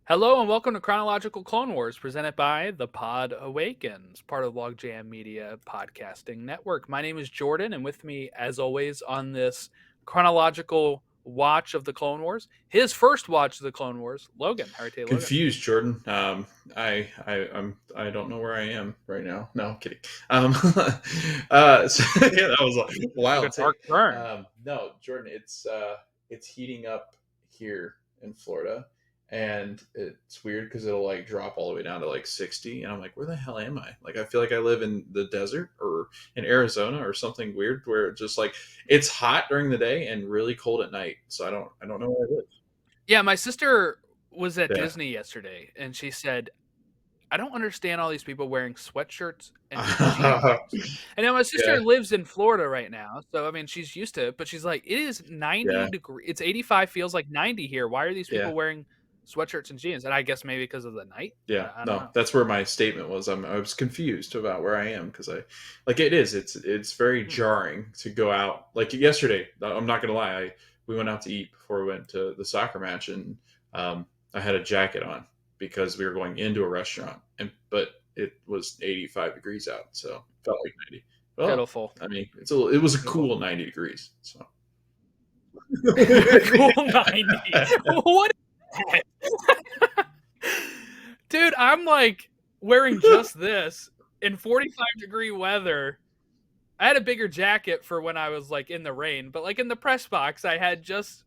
Hello and welcome to Chronological Clone Wars, presented by the Podawakens, part of Logjam Media Podcasting Network. My name is Jordan, and with me, as always, on this chronological watch of the Clone Wars, his first watch of the Clone Wars, Logan. How are you today, Logan? Confused, Jordan. I don't know where I am right now. No, I'm kidding. Yeah, that was a Took wild a take. dark turn. No, Jordan, it's heating up here in Florida, and it's weird because it'll like drop all the way down to like 60, and I'm like, where the hell am I? Like, I feel like I live in the desert or in Arizona or something weird where it just like it's hot during the day and really cold at night. So I don't know where I live. Yeah, my sister was at Yeah. Disney yesterday, and she said, I don't understand all these people wearing sweatshirts and jeans. And now my sister Yeah, lives in Florida right now, so I mean she's used to it. But she's like, it is 90 yeah, degrees. It's 85, feels like 90 here. Why are these yeah, people wearing sweatshirts and jeans? And I guess maybe because of the night. yeah. I don't No, know. that's where my statement was. I was confused about where I am because I, like, it's very Hmm. jarring to go out. Like yesterday, I'm not gonna lie. We went out to eat before we went to the soccer match, and I had a jacket on because we were going into a restaurant, and but it was 85 degrees out, so it felt like 90. Well, Pitiful. I mean, it was a Pitiful. cool 90 degrees. So. Cool 90. What is that? Dude, I'm like wearing just this in 45-degree weather. I had a bigger jacket for when I was like in the rain, but like in the press box, I had just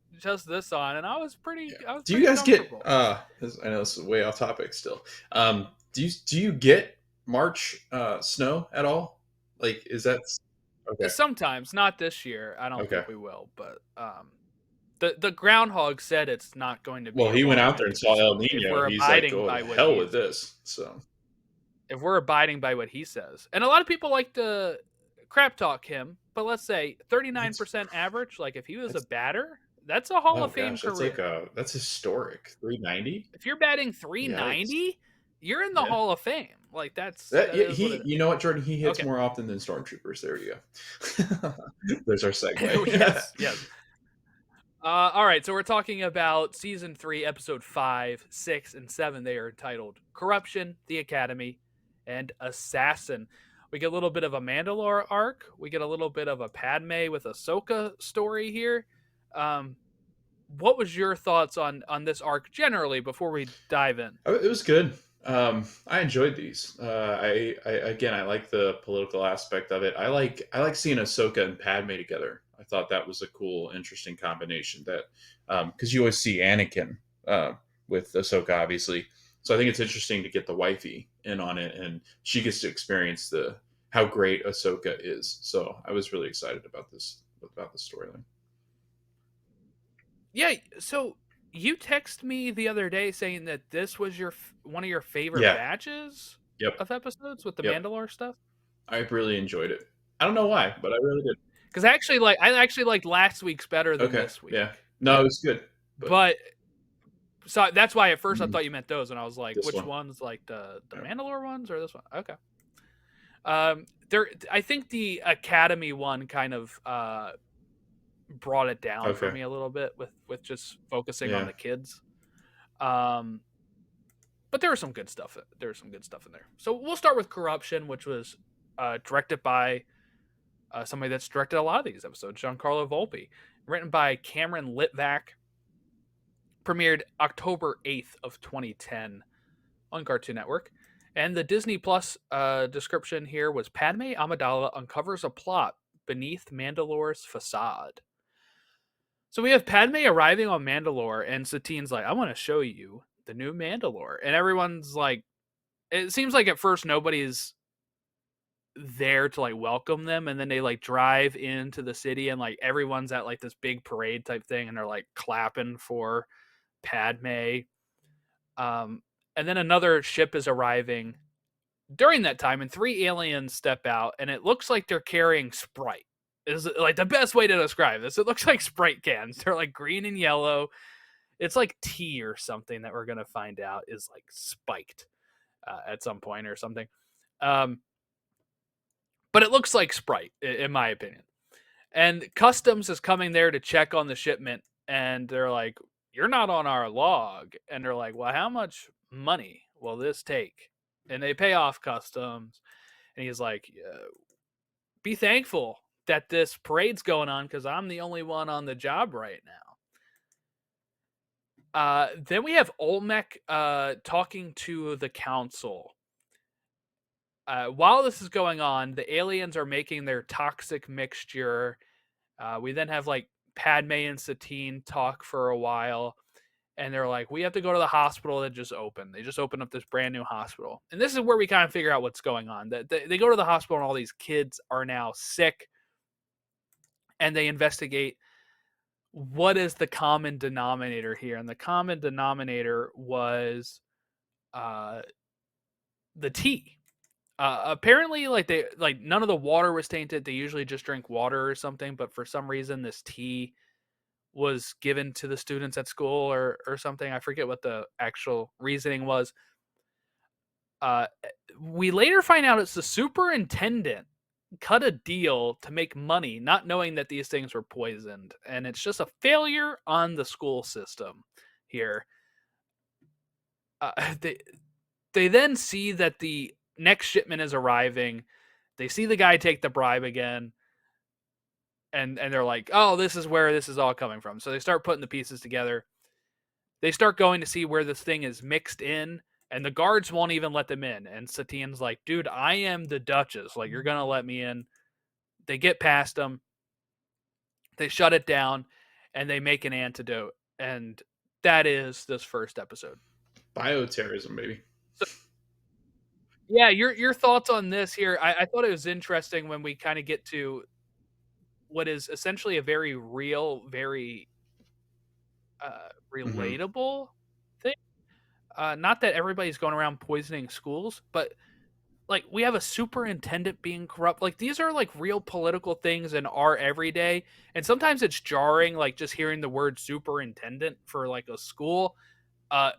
this on, and Yeah. I was Do you pretty guys get comfortable. I know this is way off topic still. Do you get March snow at all? Like is that okay. Sometimes, not this year. I don't Okay. think we will, but the groundhog said it's not going to be Well, a he went long out there and winter. saw El So Nino. He's like, "Oh, to hell with this." So, if we're abiding by what he says, and a lot of people like to crap talk him, but let's say that's 39% average. Like if he was a that's batter, that's a Hall oh of Fame gosh, that's like career. that's historic. 390? If you're batting Yikes. 390, you're in the Yeah. Hall of Fame. Like That that is what he it you is. know what, Jordan, he hits Okay. more often than stormtroopers. There you go. There's our segue. Yes, yes. All right, so we're talking about season 3, episode 5, 6, and 7. They are titled Corruption, the Academy, and Assassin. We get a little bit of a Mandalore arc. We get a little bit of a Padme with Ahsoka story here. Um, what was your thoughts on this arc generally before we dive in? Oh, it was good. I enjoyed these. I like the political aspect of it. I like seeing Ahsoka and Padme together. I thought that was a cool, interesting combination. That because you always see Anakin with Ahsoka, obviously. So I think it's interesting to get the wifey in on it, and she gets to experience the how great Ahsoka is. So I was really excited about the storyline. Yeah, so you text me the other day saying that this was one of your favorite Yeah. batches Yep. of episodes with the Yep. Mandalore stuff. I really enjoyed it. I don't know why, but I really did. Because I actually liked last week's better than Okay. this Yeah. week. No, it was good. But But so that's why at first I mhm, thought you meant those, and I was like, this which one. ones? Like the Yeah. Mandalore ones or this one? Okay. There, I think the Academy one kind of brought it down for Okay. me a little bit with just focusing on Yeah. the kids. Um, but there was some good stuff. There was some good stuff in there. So we'll start with Corruption, which was directed by somebody that's directed a lot of these episodes, Giancarlo Volpe, written by Cameron Litvak, premiered October 8th of 2010 on Cartoon Network. And the Disney Plus description here was Padme Amidala uncovers a plot beneath Mandalore's facade. So we have Padme arriving on Mandalore, and Satine's like, I want to show you the new Mandalore. And everyone's like, it seems like at first nobody's there to like welcome them, and then they like drive into the city, and like everyone's at like this big parade type thing, and they're like clapping for Padme. Um, and then another ship is arriving during that time, and 3 aliens step out, and it looks like they're carrying Sprite. Is like the best way to describe this. It looks like Sprite cans. They're like green and yellow. It's like tea or something that we're gonna find out is like spiked at some point or something. Um, but it looks like Sprite, in my opinion. And Customs is coming there to check on the shipment, and they're like, you're not on our log. And they're like, well, how much money will this take? And they pay off customs. And he's like, be thankful that this parade's going on because I'm the only one on the job right now. Then we have Olmec talking to the council. While this is going on, the aliens are making their toxic mixture. We then have like Padme and Satine talk for a while, and they're like, "We have to go to the hospital that just opened. They just opened up this brand new hospital." And this is where we kind of figure out what's going on. They go to the hospital, and all these kids are now sick, and they investigate what is the common denominator here. And the common denominator was the tea. Apparently, like none of the water was tainted. They usually just drink water or something, but for some reason, this tea was given to the students at school or something. I forget what the actual reasoning was. Uh, we later find out it's the superintendent cut a deal to make money, not knowing that these things were poisoned, and it's just a failure on the school system here. Uh, they they then see that the next shipment is arriving. They see the guy take the bribe again, and they're like, "Oh, this is where this is all coming from." So they start putting the pieces together. They start going to see where this thing is mixed in, and the guards won't even let them in. And Satine's like, "Dude, I am the Duchess. Like, you're gonna let me in." They get past them. They shut it down, and they make an antidote, and that is this first episode. Bioterrorism, baby. So, yeah, your thoughts on this here? I thought it was interesting when we kind of get to what is essentially a very real, very Hmm. relatable thing. Not that everybody's going around poisoning schools, but like we have a superintendent being corrupt. Like these are like real political things in our everyday, and sometimes it's jarring, like just hearing the word superintendent for like a school uh,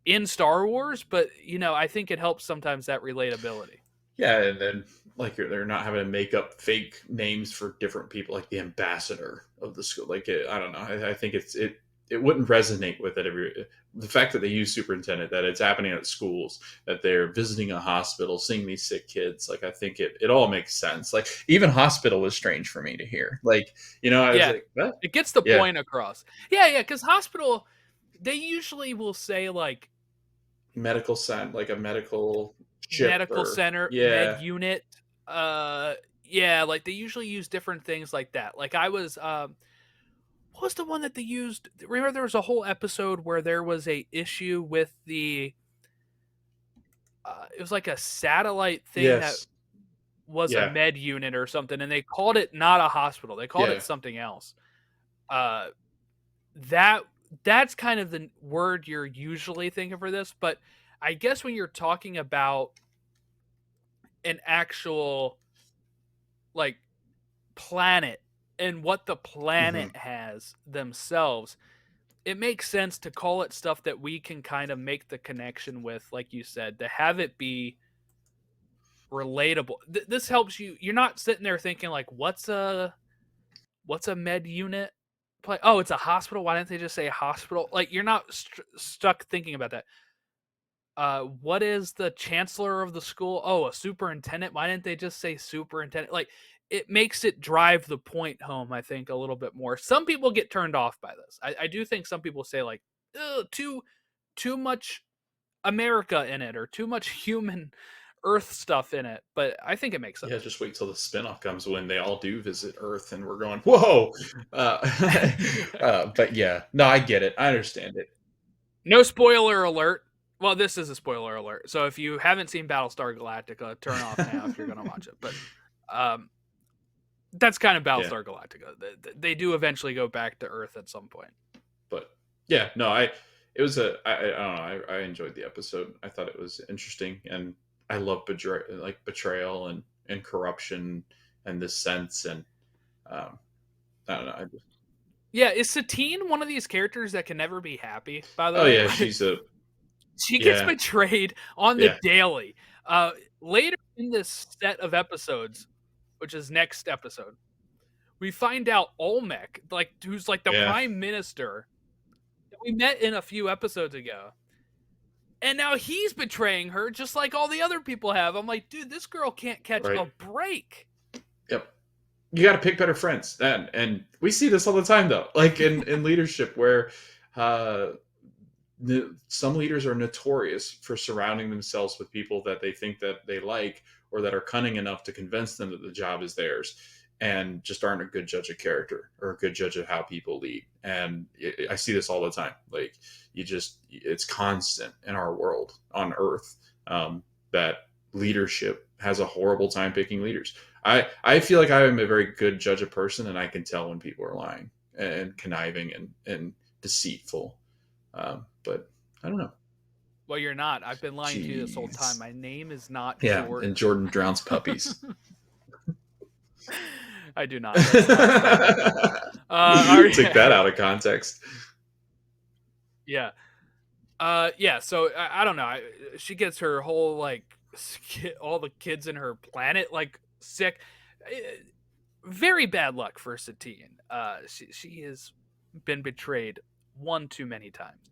in Star Wars. But I think it helps sometimes that relatability. Yeah, and then like they're not having to make up fake names for different people, like the ambassador of the school. Like I don't know. I think it wouldn't resonate with it. The fact that they use superintendent, that it's happening at schools, that they're visiting a hospital, seeing these sick kids. Like I think it all makes sense. Like even hospital was strange for me to hear. Like I was Yeah, like, what? it gets the Yeah, point across. Yeah, because hospital, they usually will say like medical center, like a medical ship, medical or center, med yeah, unit. Yeah, like they usually use different things like that. Like I was what was the one that they used? Remember there was a whole episode where there was a issue with the it was like a satellite thing that yes, was a yeah, med unit or something, and they called it not a hospital. They called it yeah. something else. Uh that that's kind of the word you're usually thinking for this, but I guess when you're talking about an actual like planet and what the planet Hmm. has themselves, it makes sense to call it stuff that we can kind of make the connection with, like you said, to have it be relatable. This helps you. You're not sitting there thinking like, what's a med unit? Play. Oh, it's a hospital. Why didn't they just say hospital? Like you're not stuck thinking about that. What is the chancellor of the school? Oh, a superintendent. Why didn't they just say superintendent? Like it makes it drive the point home, I think, a little bit more. Some people get turned off by this. I do think some people say like, too much America in it or too much human Earth stuff in it. But I think it makes Yeah, sense. just wait till the spinoff comes when they all do visit Earth, and we're going, whoa. But yeah, no, I get it. I understand it. No spoiler alert. Well, this is a spoiler alert. So if you haven't seen Battlestar Galactica, turn off now if you're going to watch it. But um, that's kind of Yeah, Battlestar Galactica. They do eventually go back to Earth at some point. but yeah, no, it was I don't know. I enjoyed the episode. I thought it was interesting, and I love betrayal and corruption and this sense, and um, I don't know. Yeah, is Satine one of these characters that can never be happy? By the Oh way, yeah, like she's a she gets yeah, betrayed on the yeah, daily. Later in this set of episodes, which is next episode, we find out Olmec, like who's like the yeah. prime minister. we met in a few episodes ago. And now he's betraying her just like all the other people have. I'm like, dude, this girl can't catch Right. a break. Yep. You got to pick better friends. And we see this all the time, though, like in leadership, where uh, some leaders are notorious for surrounding themselves with people that they think that they like, or that are cunning enough to convince them that the job is theirs, and just aren't a good judge of character or a good judge of how people lead. And I see this all the time. Like, it's constant in our world on Earth, that leadership has a horrible time picking leaders. I feel like I am a very good judge of person, and I can tell when people are lying and conniving and deceitful. But I don't know. Well, you're not. I've been lying to you this whole time. Jeez. My name is not Yeah, Jordan. and Jordan drowns puppies. I do not. That's not spelled like that. Took that out of context. Yeah. Yeah. So I don't know. She gets her whole like all the kids in her planet like sick. Very bad luck for Satine. She has been betrayed one too many times.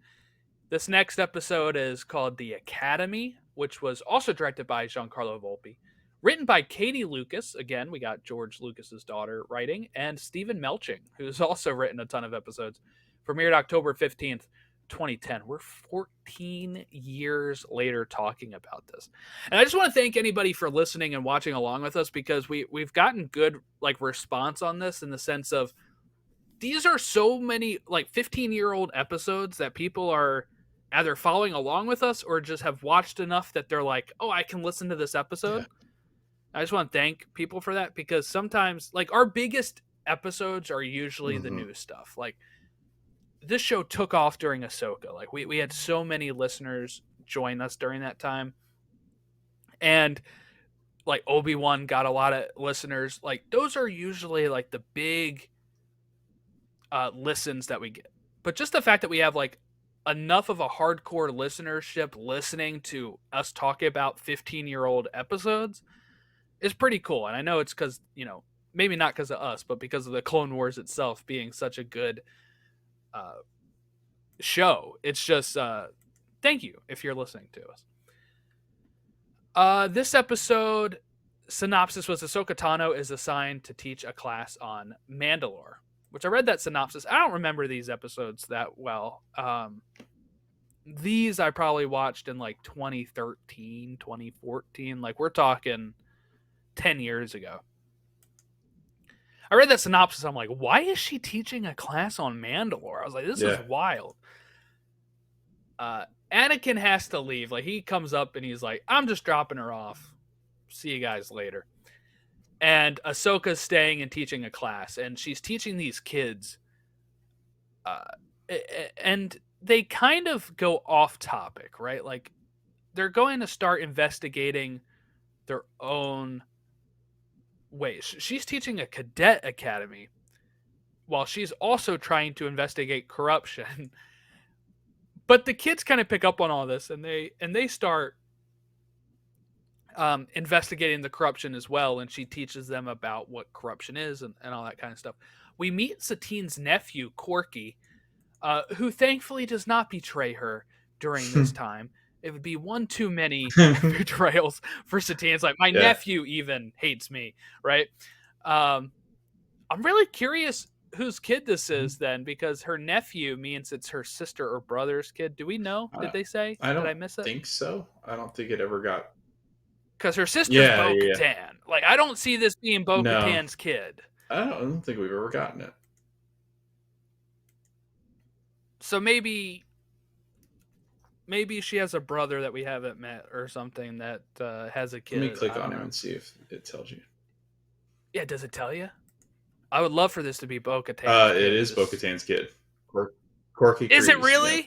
This next episode is called The Academy, which was also directed by Giancarlo Volpe. Written by Katie Lucas. Again, we got George Lucas's daughter writing, and Stephen Melching, who's also written a ton of episodes. Premiered October 15th, 2010. We're 14 years later talking about this. And I just want to thank anybody for listening and watching along with us, because we've gotten good like response on this, in the sense of these are so many like 15-year-old episodes that people are either following along with us or just have watched enough that they're like, oh, I can listen to this episode. Yeah. I just want to thank people for that, because sometimes like our biggest episodes are usually the new stuff. Like this show took off during Ahsoka. Like we had so many listeners join us during that time. And like Obi-Wan got a lot of listeners. Like those are usually like the big listens that we get. But just the fact that we have like enough of a hardcore listenership listening to us talking about 15-year-old episodes is pretty cool. And I know it's because, maybe not because of us, but because of the Clone Wars itself being such a good show. It's just thank you if you're listening to us. This episode synopsis was Ahsoka Tano is assigned to teach a class on Mandalore, which I read that synopsis. I don't remember these episodes that well. These I probably watched in like 2013, 2014. Like we're talking 10 years ago. I read that synopsis. I'm like, why is she teaching a class on Mandalore? I was like, this is wild. Anakin has to leave. Like he comes up and he's like, I'm just dropping her off. See you guys later. And Ahsoka's staying and teaching a class, and she's teaching these kids. And they kind of go off topic, right? Like they're going to start investigating their own ways. She's teaching a cadet academy while she's also trying to investigate corruption. But the kids kind of pick up on all this, and they start investigating the corruption as well, and she teaches them about what corruption is and all that kind of stuff. We meet Satine's nephew, Corky, who thankfully does not betray her during this time. It would be one too many betrayals for Satine. It's like, my nephew even hates me, right? I'm really curious whose kid this is then, because her nephew means it's her sister or brother's kid. Do we know? Did they say? Did I miss it? Think so. I don't think it ever got. Because her sister's Bo-Katan. Like, I don't see this being Bo-Katan's kid. I don't think we've ever gotten it. So maybe she has a brother that we haven't met or something that has a kid. Let me click on him and see if it tells you. Yeah, does it tell you? I would love for this to be Bo-Katan's kid. It is Bo-Katan's kid. Corky. Is it really? Yeah.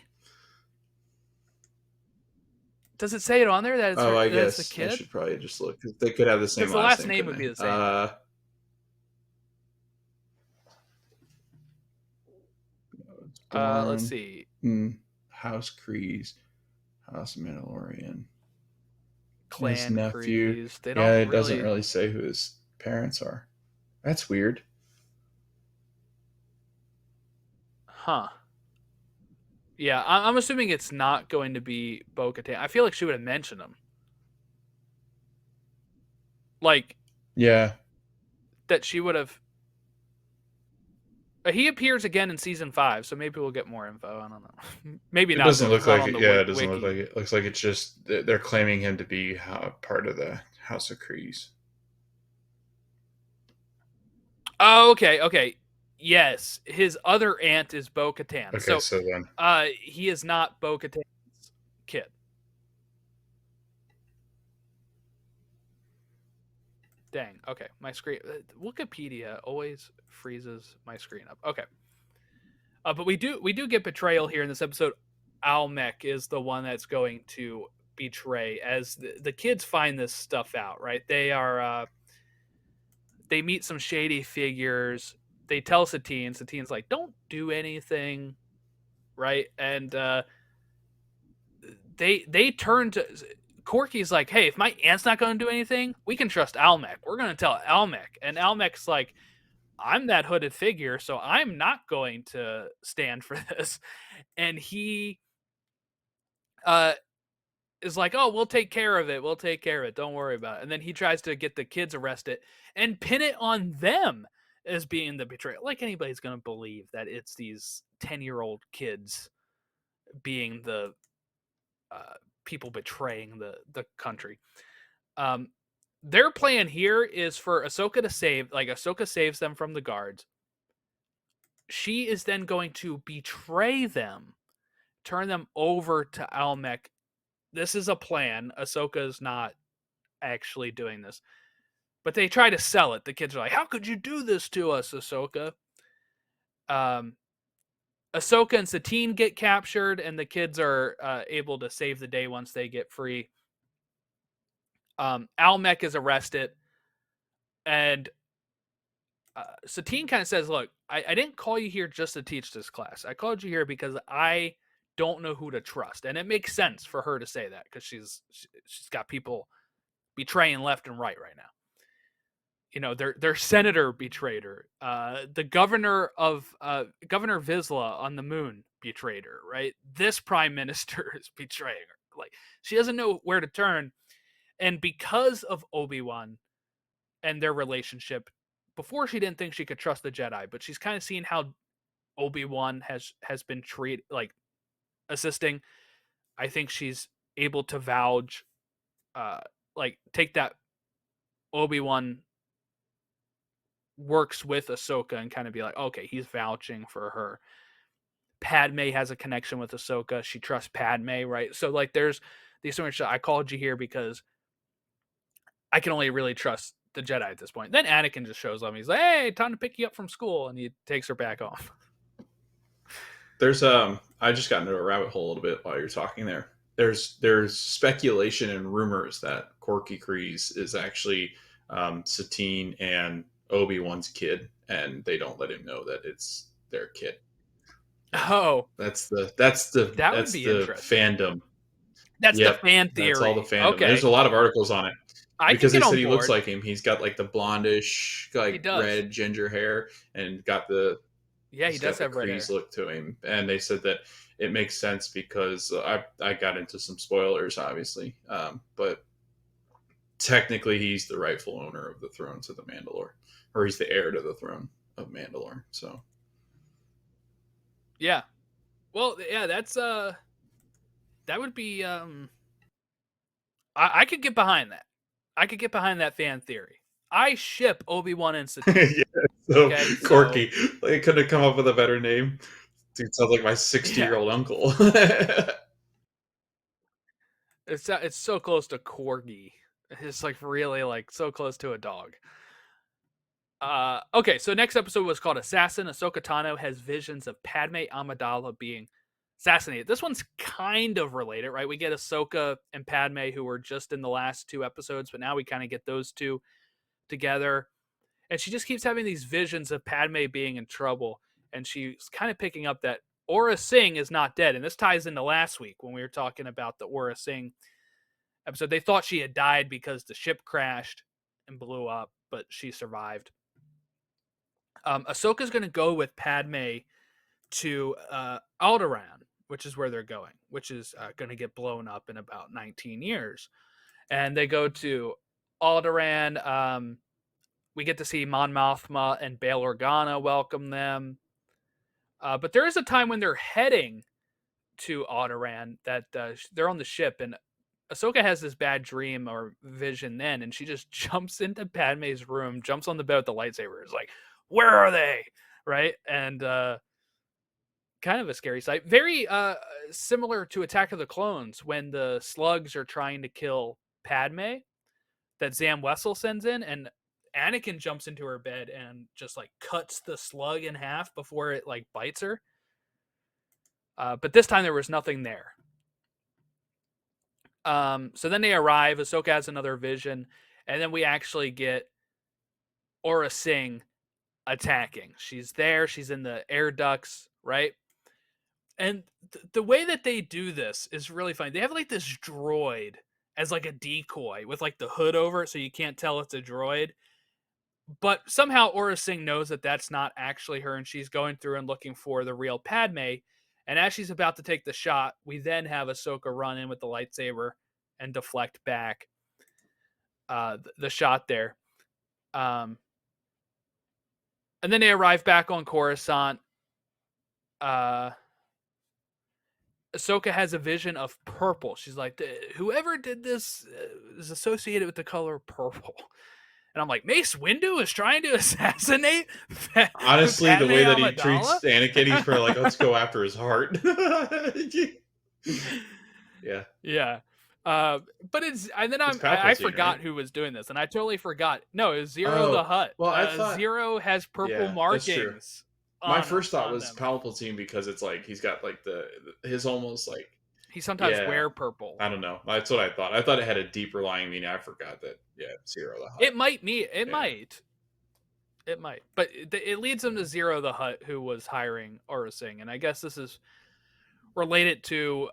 Does it say it on there that it's I guess the kid? I should probably just look, because they could have the same last name. The last name would be the same. Let's see. House Kreese, House Mandalorian, Clan his nephew. Kreese. It doesn't really say who his parents are. That's weird. Huh. Yeah, I'm assuming it's not going to be Bo-Katan. I feel like she would have mentioned him, like Yeah, that she would have. He appears again in season 5, so maybe we'll get more info. I don't know. Maybe it not doesn't though. It's look not like on it. the Yeah, it doesn't look like wiki. it. Looks like it's just they're claiming him to be part of the House of Kreese. Oh, okay, okay. Yes, his other aunt is Bo-Katan. Okay, So, so then he is not Bo-Katan's kid. Dang. Okay, my screen. Wikipedia always freezes my screen up. Okay. But we do get betrayal here in this episode. Almec is the one that's going to betray as the kids find this stuff out. Right? They meet some shady figures. They tell Satine. Satine's like, "Don't do anything." Right? And they turn to Corky's like, "Hey, if my aunt's not going to do anything, we can trust Almec. We're going to tell Almec." And Almec's like, "I'm that hooded figure, so I'm not going to stand for this." And he uh is like, "Oh, we'll take care of it. We'll take care of it. Don't worry about it." And then he tries to get the kids arrested and pin it on them as being the betrayal. Like anybody's going to believe that it's these 10-year-old kids being the uh, people betraying the country. Um, their plan here is for Ahsoka to save, like Ahsoka saves them from the guards. She is then going to betray them, turn them over to Almec. This is a plan. Ahsoka is not actually doing this, but they try to sell it. The kids are like, "How could you do this to us, Ahsoka?" Um, Ahsoka and Satine get captured, and the kids are able to save the day once they get free. Almec is arrested, and Satine kind of says, "Look, I didn't call you here just to teach this class. I called you here because I don't know who to trust." And it makes sense for her to say that because she's got people betraying left and right now. You know, their senator betrayed her. The Governor Vizsla on the moon betrayed her. Right, this prime minister is betraying her. Like she doesn't know where to turn, and because of Obi-Wan and their relationship, before she didn't think she could trust the Jedi, but she's kind of seen how Obi-Wan has been treated, like assisting. I think she's able to vouch, uh, like take that Obi-Wan works with Ahsoka and kind of be like, okay, he's vouching for her. Padme has a connection with Ahsoka. She trusts Padme, right? So like, there's these so much. I called you here because I can only really trust the Jedi at this point. Then Anakin just shows up. He's like, "Hey, time to pick you up from school," and he takes her back home. there's I just got into a rabbit hole a little bit while you're talking there. There's speculation and rumors that Corky Kreese is actually Satine and Obi-Wan's kid, and they don't let him know that it's their kid. Yeah, Oh, that would that's be the interesting. fandom. That's the Yep, fan that's all the theory. fandom. There's Okay, a lot of articles on it I can because they get said on he looks board. like him. He's got like the blondish, He like does. red ginger hair, and Yeah, he he's does got the have red Kreese hair. look to him. And they said that it makes sense because I got into some spoilers, obviously, but technically he's the rightful owner of the throne to the Mandalore, or he's the heir to the throne of Mandalore. So Yeah. Well, yeah, that would be I could get behind that. I could get behind that fan theory. I ship Obi-Wan and Satine. yeah, so Okay, so Corky, they couldn't have come up with a better name. Dude sounds like my 60 yeah, year old uncle. it's so close to corgi. It's like really like so close to a dog. Okay, so next episode was called Assassin. Ahsoka Tano has visions of Padme Amidala being assassinated. This one's kind of related, right? We get Ahsoka and Padme, who were just in the last 2 episodes, but now we kind of get those two together. And she just keeps having these visions of Padme being in trouble. And she's kind of picking up that Aura Singh is not dead. And this ties into last week when we were talking about the Aura Singh episode. They thought she had died because the ship crashed and blew up, but she survived. Ahsoka's going to go with Padme to Alderaan. which is where they're going, which is going to get blown up in about 19 years. And they go to Alderaan. We get to see Mon Mothma and Bail Organa welcome them. But there is a time when they're heading to Alderaan that they're on the ship, and Ahsoka has this bad dream or vision then, and she just jumps into Padme's room, jumps on the bed with the lightsaber, is like, "Where are they?" Right? And kind of a scary sight. Very similar to Attack of the Clones when the slugs are trying to kill Padme that Zam Wessel sends in, and Anakin jumps into her bed and just like cuts the slug in half before it like bites her. But this time there was nothing there. So then they arrive. Ahsoka has another vision, and then we actually get Aura Singh attacking. She's there. She's in the air ducts, right? And the way that they do this is really funny. They have like this droid as like a decoy with like the hood over it, so you can't tell it's a droid. But somehow Aura Singh knows that that's not actually her, and she's going through and looking for the real Padme. And as she's about to take the shot, we then have Ahsoka run in with the lightsaber and deflect back the shot there. And then they arrive back on Coruscant. Ahsoka has a vision of purple. She's like, whoever did this is associated with the color purple. And I'm like, Mace Windu is trying to assassinate Honestly, the Padme way that he Amidala? treats Anakin, he's probably like, let's go after his heart. Yeah. Yeah. But it's and then It's I Palpatine, forgot right? who was doing this, and I totally forgot. No, it was Zero the Oh, Hutt. well, I thought, Zero has purple yeah, that's true. markings My first thought on was them. Palpatine because it's like he's got like his almost like, He sometimes yeah, wear purple. I don't know. That's what I thought. I thought it had a deeper lying meaning. I forgot that. Yeah, Zero the Hutt. It might be. It Yeah. might. It might, but it leads them to Zero the Hutt, who was hiring Aura Singh, and I guess this is related to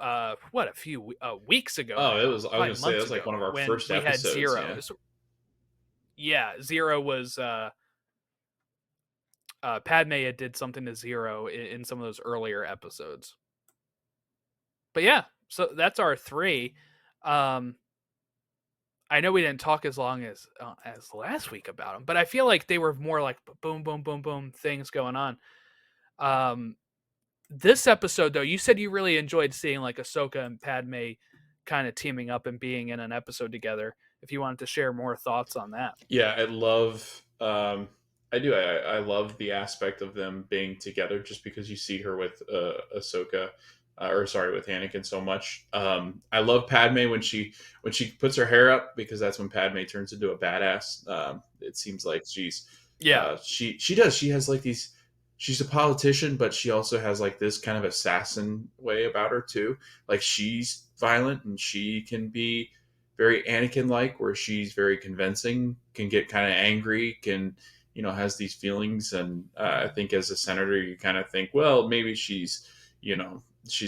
what a few weeks ago Oh, it now, was. I was probably gonna say that months was like one ago, of our when first we had episodes. Zero. Yeah. Yeah, Zero was Padme had did something to Zero in some of those earlier episodes. But yeah, so that's our three. Um, I know we didn't talk as long as last week about them, but I feel like they were more like boom, boom, boom, boom things going on. This episode, though, you said you really enjoyed seeing like Ahsoka and Padme kind of teaming up and being in an episode together. If you wanted to share more thoughts on that. Yeah, I love. I do. I love the aspect of them being together, just because you see her with Ahsoka, or sorry, with Anakin so much. I love Padme when she puts her hair up, because that's when Padme turns into a badass. It seems like Yeah, she does. She has like these. She's a politician, but she also has like this kind of assassin way about her too. Like, she's violent and she can be very Anakin like, where she's very convincing, can get kind of angry, can, has these feelings. And I think as a senator, you kind of think, well, maybe she's going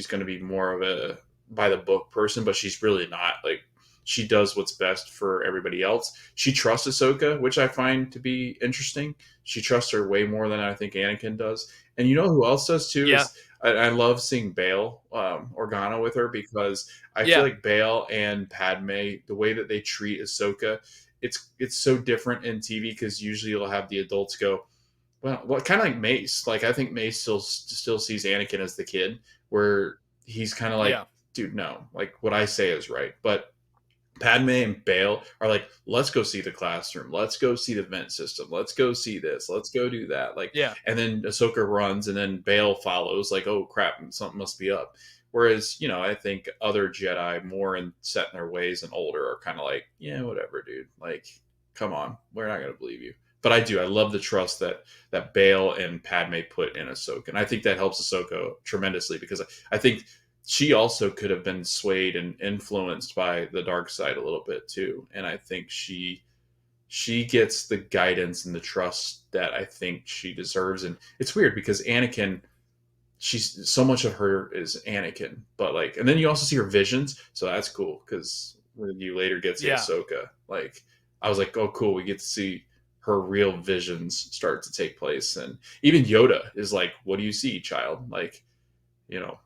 to be more of a by the book person, but she's really not. Like, she does what's best for everybody else. She trusts Ahsoka, which I find to be interesting. She trusts her way more than I think Anakin does. And you know who else does too yeah, is I love seeing Bail Organa with her, because I feel yeah, like Bail and Padme, the way that they treat Ahsoka, it's so different in TV, because usually you'll have the adults go, well, what, kind of like Mace. Like, I think Mace still sees Anakin as the kid, where he's kind of like, yeah, dude, no, like what I say is right. But Padme and Bale are like, let's go see the classroom. Let's go see the vent system. Let's go see this. Let's go do that. Like, yeah, and then Ahsoka runs, and then Bale follows. Like, oh crap, something must be up. Whereas, I think other Jedi, more in set in their ways and older, are kind of like, yeah, whatever, dude. Like, come on, we're not gonna believe you. But I do. I love the trust that Bale and Padme put in Ahsoka, and I think that helps Ahsoka tremendously, because I think she also could have been swayed and influenced by the dark side a little bit too. And I think she gets the guidance and the trust that I think she deserves. And it's weird because Anakin, she's so much of her is Anakin, but like, and then you also see her visions, so that's cool, because when you later get to yeah, Ahsoka, like, I was like, oh cool, we get to see her real visions start to take place. And even Yoda is like, what do you see, child? Like, you know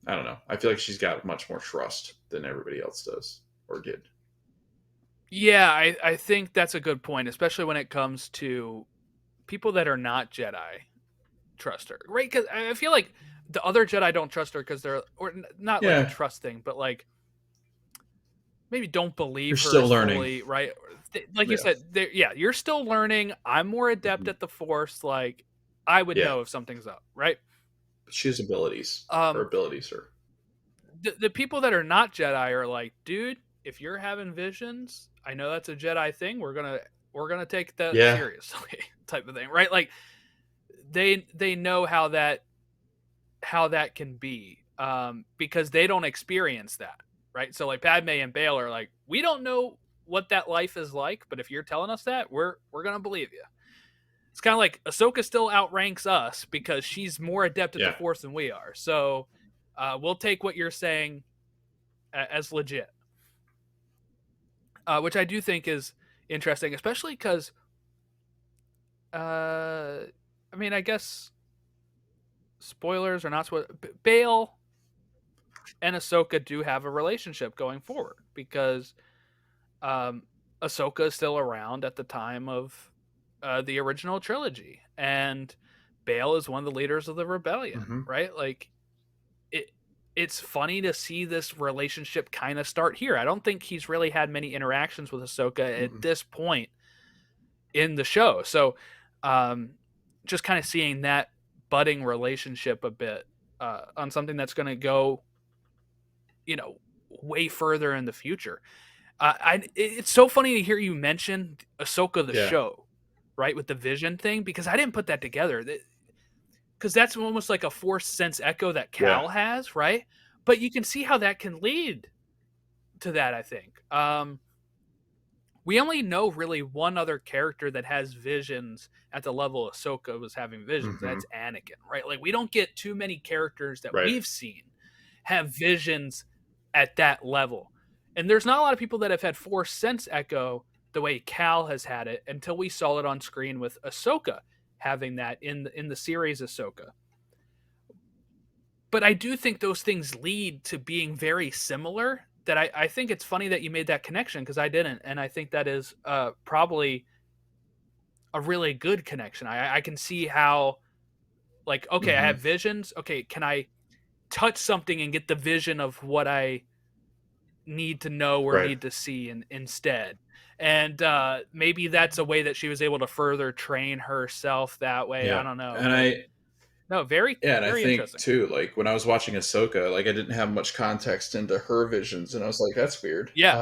I don't know. I feel like she's got much more trust than everybody else does or did. Yeah, I think that's a good point, especially when it comes to people that are not Jedi trust her, right? Because I feel like the other Jedi don't trust her because they're, or not like a Yeah, trust thing, but like maybe don't you're believe her still as learning. fully, right? Like you Yeah, said, yeah, you're still learning. I'm more adept hmm at the Force. Like I would yeah. know if something's up, right? But she has abilities. Her Um, abilities are. the people that are not Jedi are like, dude, if you're having visions, I know that's a Jedi thing. We're gonna take that Yeah, seriously, type of thing, right? Like they know how that can be, because they don't experience that, right? So like Padme and Bale are like, we don't know what that life is like, but if you're telling us that, we're gonna believe you. It's kind of like Ahsoka still outranks us because she's more adept at the yeah. Force than we are. So we'll take what you're saying as legit, which I do think is interesting, especially because, I mean, I guess spoilers or not, Bale and Ahsoka do have a relationship going forward because um, Ahsoka is still around at the time of the original trilogy, and Bale is one of the leaders of the rebellion, hmm right? Like it. It's funny to see this relationship kind of start here. I don't think he's really had many interactions with Ahsoka at hmm this point in the show, so um, just kind of seeing that budding relationship a bit on something that's going to go, you know, way further in the future. It's so funny to hear you mention Ahsoka the Yeah, show, right, with the vision thing, because I didn't put that together. Because that's almost like a force sense echo that yeah. Cal has, right? But you can see how that can lead to that. I think we only know really one other character that has visions at the level Ahsoka was having visions. hmm That's Anakin, right? Like we don't get too many characters that Right. we've seen have visions at that level. And there's not a lot of people that have had Force Sense Echo the way Cal has had it until we saw it on screen with Ahsoka having that in the series Ahsoka. But I do think those things lead to being very similar. That I think it's funny that you made that connection because I didn't, and I think that is probably a really good connection. I can see how, like, okay, I hmm have visions. Okay, can I touch something and get the vision of what I need to know or Right. need to see instead? And maybe that's a way that she was able to further train herself that way. I Yeah. don't know, And but I no, very Yeah, and I very think interesting. too, like when I was watching Ahsoka, like I didn't have much context into her visions, and I was like, "That's weird." Yeah,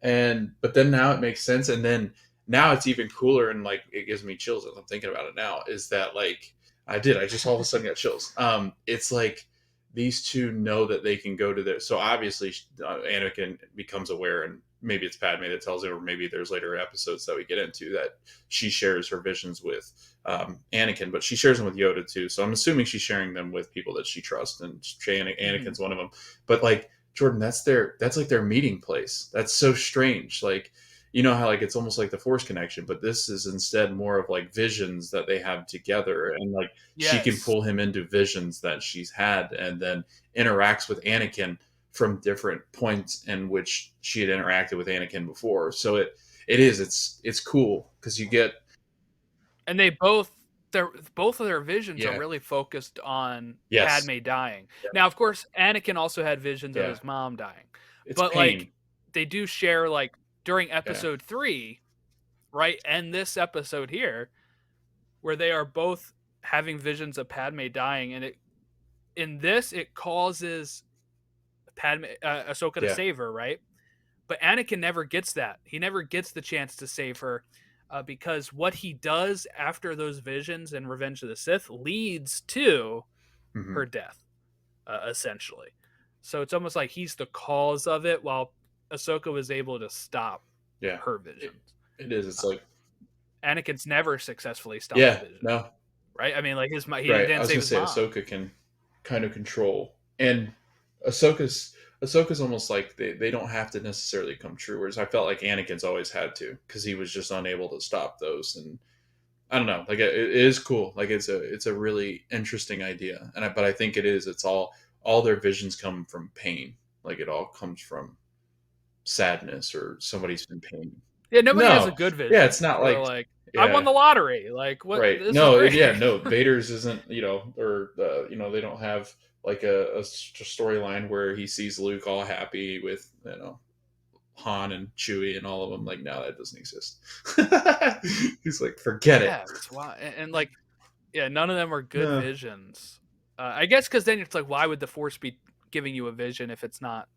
And but then now it makes sense, and then now it's even cooler, and like it gives me chills as I'm thinking about it now. Is that like I just all of a sudden got chills. It's like these two know that they can go to their. So obviously, Anakin becomes aware, and maybe it's Padme that tells him, or maybe there's later episodes that we get into that she shares her visions with Anakin, but she shares them with Yoda too. So I'm assuming she's sharing them with people that she trusts, and hmm Anakin's one of them. But like Jordan, that's like their meeting place. That's so strange. Like you know how like it's almost like the Force connection, but this is instead more of like visions that they have together, and like she can yes. pull him into visions that she's had, and then interacts with Anakin from different points in which she had interacted with Anakin before. So it's cool because you get And their both of their visions are yeah really focused on yes Padme dying. Now, of course, Anakin also had visions of yeah his mom dying, it's but like pain they do share like during yeah episode 3, right, and this episode here, where they are both having visions of Padme dying, and it causes Padme Ahsoka to yeah save her, right? But Anakin never gets that. He never gets the chance to save her because what he does after those visions in Revenge of the Sith leads to hmm her death, essentially. So it's almost like he's the cause of it, while Ahsoka was able to stop yeah her it, visions. it is it's Uh, like Anakin's never successfully stopped a yeah vision, no right? I mean, like he right I didn't was save gonna his say mom. Ahsoka can kind of control and Ahsoka's almost like they don't have to necessarily come true, whereas I felt like Anakin's always had to because he was just unable to stop those. And I don't know, like it is cool, like it's a really interesting idea, but I think it's all their visions come from pain. Like it all comes from sadness or somebody's in pain. Yeah, nobody has a No, good yeah, vision it's not where they're like, like, I won yeah, the lottery. Like, what? right. This is No, great. yeah, no. Vader's isn't, or they don't have like a storyline where he sees Luke all happy with Han and Chewie and all of them. Like, no, that doesn't exist. He's like, forget it. Yeah, it's why. And like, yeah, none of them are good No. visions. I guess because then it's like, why would the Force be giving you a vision if it's not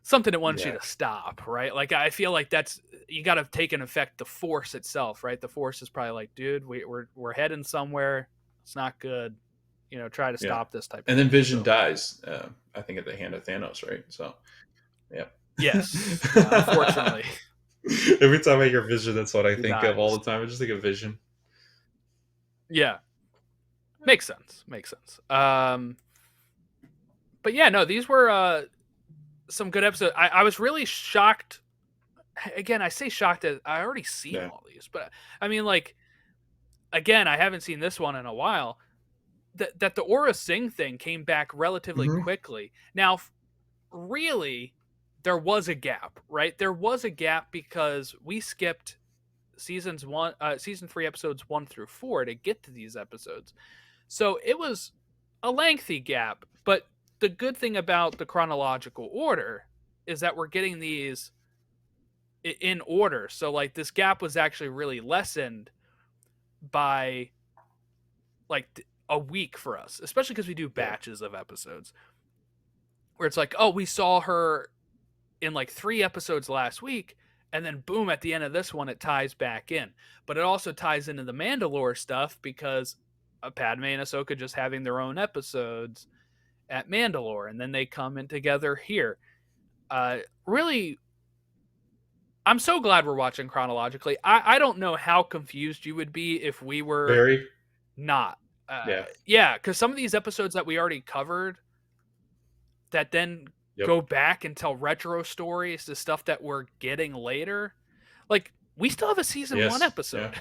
something it wants you Yeah. to stop, right? Like, I feel like that's you got to take in effect the Force itself, right? The Force is probably like, dude, we're heading somewhere. It's not good. Try to Yeah. stop this type of And then thing. Vision So dies, I think, at the hand of Thanos, right? So, yeah. yes, yeah, unfortunately, Every time I hear Vision, that's what I he think of all dies. the time. I just think of Vision. Yeah, makes sense. Makes sense. But yeah, no, these were some good episodes. I was really shocked. Again, I say shocked that I already seen Yeah. all these, but I mean, like, again, I haven't seen this one in a while. That the Aura Singh thing came back relatively Hmm. quickly. Now, really, there was a gap, right? There was a gap because we skipped season 3, episodes 1 through 4 to get to these episodes. So it was a lengthy gap. But the good thing about the chronological order is that we're getting these in order. So like this gap was actually really lessened by like a week for us, especially because we do Yeah. batches of episodes where it's like, oh, we saw her in like 3 episodes last week, and then boom, at the end of this one, it ties back in. But it also ties into the Mandalore stuff because Padme and Ahsoka just having their own episodes at Mandalore, and then they come in together here. Really, I'm so glad we're watching chronologically. I don't know how confused you would be if we were Very. not. Yeah. Yeah, because some of these episodes that we already covered that then Yep. go back and tell retro stories to stuff that we're getting later. Like, we still have a season 1 Yes. Yeah. episode.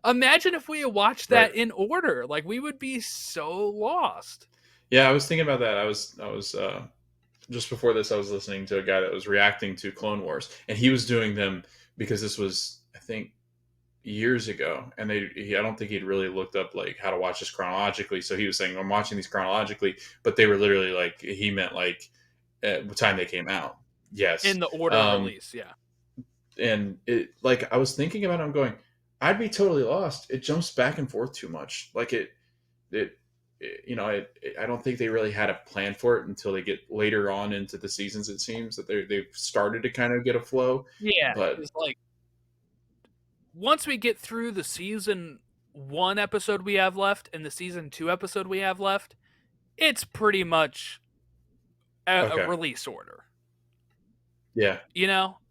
Imagine if we had watched Right. that in order. Like, we would be so lost. Yeah, I was thinking about that. I was just before this, I was listening to a guy that was reacting to Clone Wars, and he was doing them because this was, I think, years ago, and I don't think he'd really looked up like how to watch this chronologically. So he was saying, I'm watching these chronologically, but they were literally like, he meant like at the time they came out. In Yes. the order of release, yeah. And it, like, I was thinking about it, I'm going, I'd be totally lost. It jumps back and forth too much. Like it, I don't think they really had a plan for it until they get later on into the seasons. It seems that they've started to kind of get a flow, Yeah, but it's like once we get through the season 1 episode we have left and the season 2 episode we have left, it's pretty much a okay. release order. Yeah.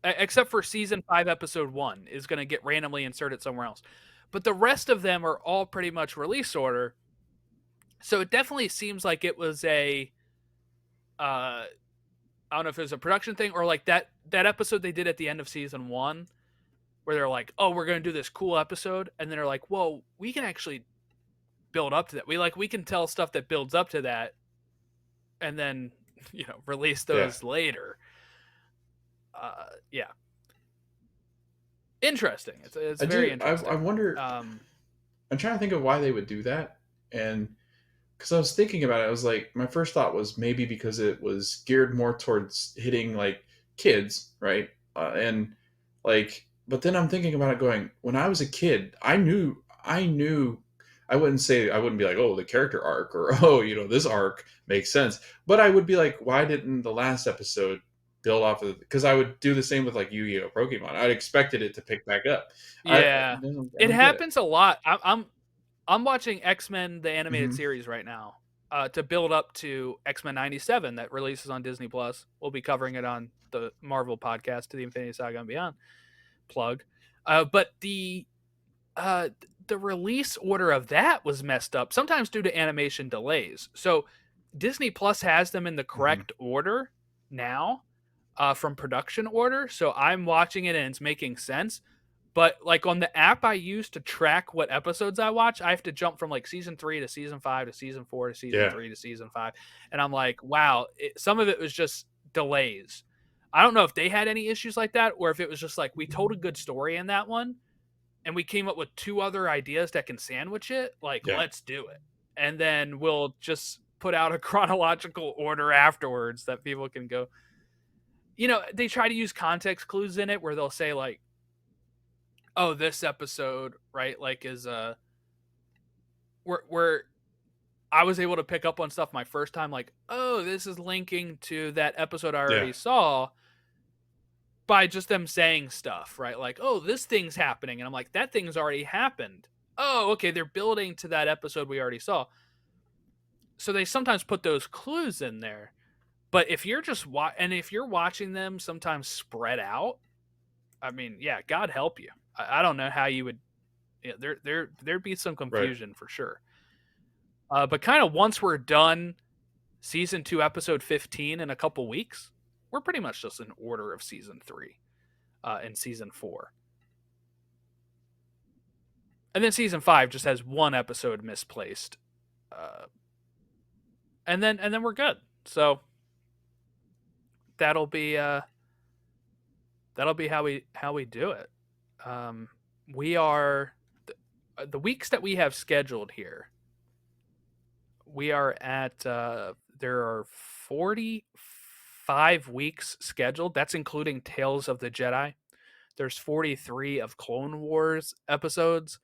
Except for season 5 episode 1 is going to get randomly inserted somewhere else. But the rest of them are all pretty much release order. So it definitely seems like it was I don't know if it was a production thing or like that episode they did at the end of season 1 where they're like, "Oh, we're going to do this cool episode." And then they're like, "Whoa, we can actually build up to that. We can tell stuff that builds up to that and then, release Yeah. those later." Yeah. Interesting. It's I very do. interesting. I wonder. I'm trying to think of why they would do that, and because I was thinking about it, I was like, my first thought was maybe because it was geared more towards hitting like kids, right? And like, but then I'm thinking about it, going, when I was a kid, I knew. I wouldn't be like, oh, the character arc, or oh, this arc makes sense. But I would be like, why didn't the last episode build off of? Because I would do the same with like Yu-Gi-Oh, Pokemon. I'd expected it to pick back up. Yeah. I It don't get it. happens a lot. I'm watching X-Men the animated Hmm. series right now. To build up to X-Men 97 that releases on Disney Plus. We'll be covering it on the Marvel podcast To the Infinity Saga and Beyond. Plug. But the release order of that was messed up, sometimes due to animation delays. So Disney Plus has them in the Hmm. correct order now, from production order. So I'm watching it and it's making sense. But like on the app I use to track what episodes I watch, I have to jump from like season 3 to season 5 to season 4 to season Yeah. 3 to season 5. And I'm like, wow, some of it was just delays. I don't know if they had any issues like that or if it was just like we told a good story in that one and we came up with 2 other ideas that can sandwich it. Like, Yeah. let's do it. And then we'll just put out a chronological order afterwards that people can go. They try to use context clues in it where they'll say like, oh, this episode, right, like is where I was able to pick up on stuff my first time, like, oh, this is linking to that episode I Yeah. already saw by just them saying stuff, right? Like, oh, this thing's happening, and I'm like, that thing's already happened. Oh, okay, they're building to that episode we already saw. So they sometimes put those clues in there. But if you're just and if you're watching them sometimes spread out, I mean, yeah, God help you. I don't know how you would. Yeah, there'd be some Right. confusion for sure. But kind of once we're done season 2, episode 15 in a couple weeks, we're pretty much just in order of season 3 and season 4. And then season 5 just has one episode misplaced. And then we're good. So that'll be how we do it. We are the weeks that we have scheduled here. We are at there are 45 weeks scheduled. That's including Tales of the Jedi. There's 43 of Clone Wars episodes.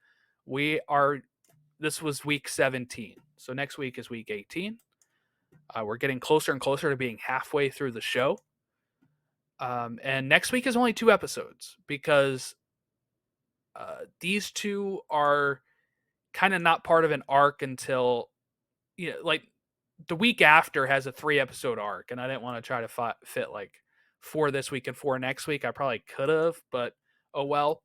This was week 17. So next week is week 18. We're getting closer and closer to being halfway through the show. And next week is only 2 episodes because these 2 are kind of not part of an arc until, like the week after has a 3-episode arc, and I didn't want to try to fit like 4 this week and 4 next week. I probably could have, but oh well.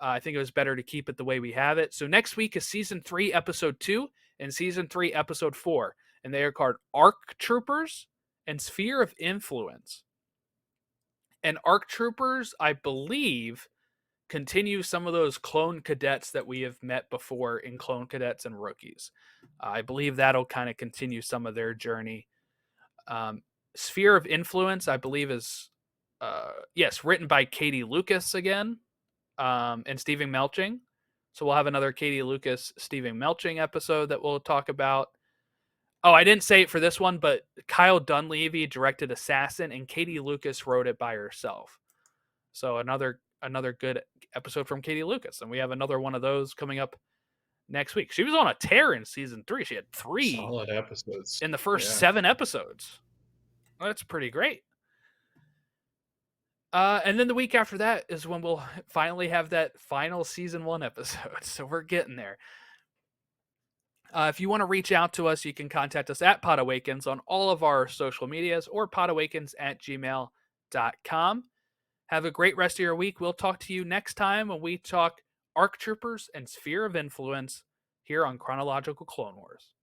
I think it was better to keep it the way we have it. So next week is season 3, episode 2, and season 3, episode 4, and they are called Arc Troopers and Sphere of Influence. And Arc Troopers, I believe, continue some of those clone cadets that we have met before in Clone Cadets and Rookies. I believe that'll kind of continue some of their journey. Sphere of Influence, I believe, is written by Katie Lucas again, and Stephen Melching. So we'll have another Katie Lucas, Stephen Melching episode that we'll talk about. Oh, I didn't say it for this one, but Kyle Dunleavy directed Assassin, and Katie Lucas wrote it by herself. So another good episode from Katie Lucas, and we have another one of those coming up next week. She was on a tear in season 3. She had 3 solid episodes in the first 7 episodes. That's pretty great. And then the week after that is when we'll finally have that final season 1 episode. So we're getting there. If you want to reach out to us, you can contact us at podawakens on all of our social medias or podawakens@gmail.com. Have a great rest of your week. We'll talk to you next time when we talk Arc Troopers and Sphere of Influence here on Chronological Clone Wars.